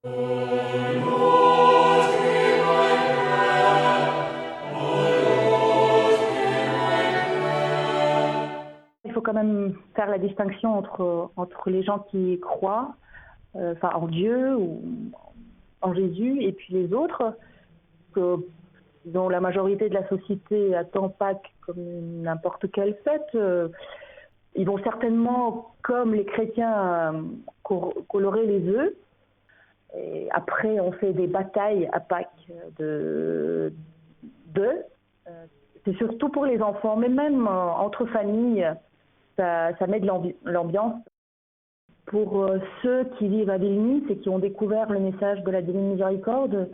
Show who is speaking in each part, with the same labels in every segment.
Speaker 1: Il faut quand même faire la distinction entre les gens qui croient en Dieu ou en Jésus et puis les autres, dont la majorité de la société attend Pâques comme n'importe quelle fête. Ils vont certainement, comme les chrétiens, colorer les œufs. Et après, on fait des batailles à Pâques d'œufs. C'est surtout pour les enfants, mais même entre familles, ça met de l'ambiance. Pour ceux qui vivent à Vilnius et qui ont découvert le message de la Divine Miséricorde,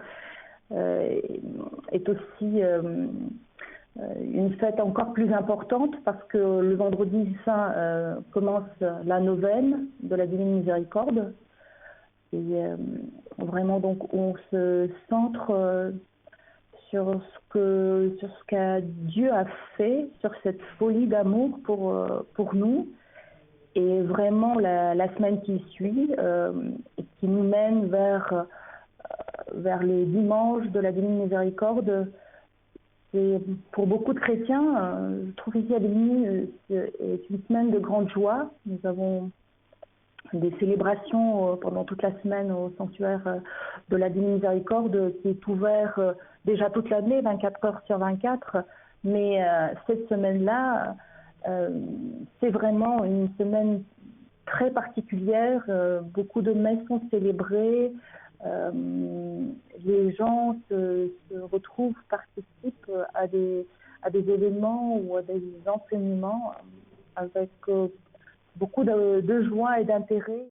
Speaker 1: est aussi une fête encore plus importante parce que le vendredi saint commence la neuvaine de la Divine Miséricorde. Et vraiment, donc, on se centre sur ce que Dieu a fait, sur cette folie d'amour pour nous. Et vraiment, la semaine qui suit, et qui nous mène vers les dimanches de la Divine Miséricorde, et pour beaucoup de chrétiens, je trouve ici à Vilnius, c'est une semaine de grande joie. Nous avons des célébrations pendant toute la semaine au sanctuaire de la Divine Miséricorde qui est ouvert déjà toute l'année, 24 heures sur 24. Mais cette semaine-là, c'est vraiment une semaine très particulière. Beaucoup de messes sont célébrées. Les gens se retrouvent, participent à des événements ou à des enseignements avec beaucoup de joie et d'intérêt.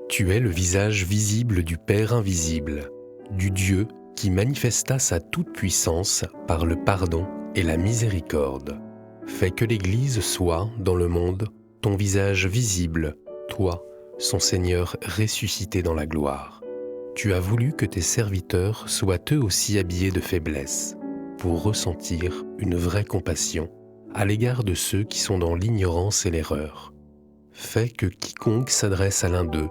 Speaker 2: Tu es le visage visible du Père invisible, du Dieu qui manifesta sa toute-puissance par le pardon et la miséricorde. Fais que l'Église soit, dans le monde, ton visage visible, toi, son Seigneur ressuscité dans la gloire. Tu as voulu que tes serviteurs soient eux aussi habillés de faiblesse, pour ressentir une vraie compassion à l'égard de ceux qui sont dans l'ignorance et l'erreur. Fais que quiconque s'adresse à l'un d'eux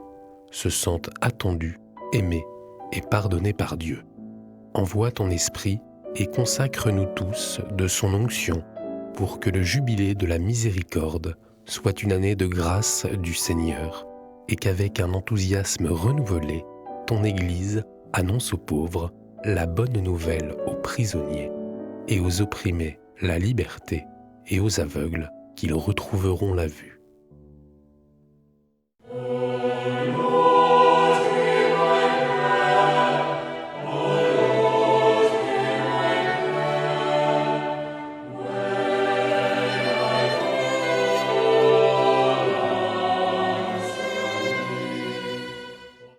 Speaker 2: se sente attendu, aimé et pardonné par Dieu. Envoie ton esprit et consacre-nous tous de son onction pour que le jubilé de la miséricorde soit une année de grâce du Seigneur et qu'avec un enthousiasme renouvelé, ton Église annonce aux pauvres la bonne nouvelle aux prisonniers et aux opprimés la liberté et aux aveugles qu'ils retrouveront la vue.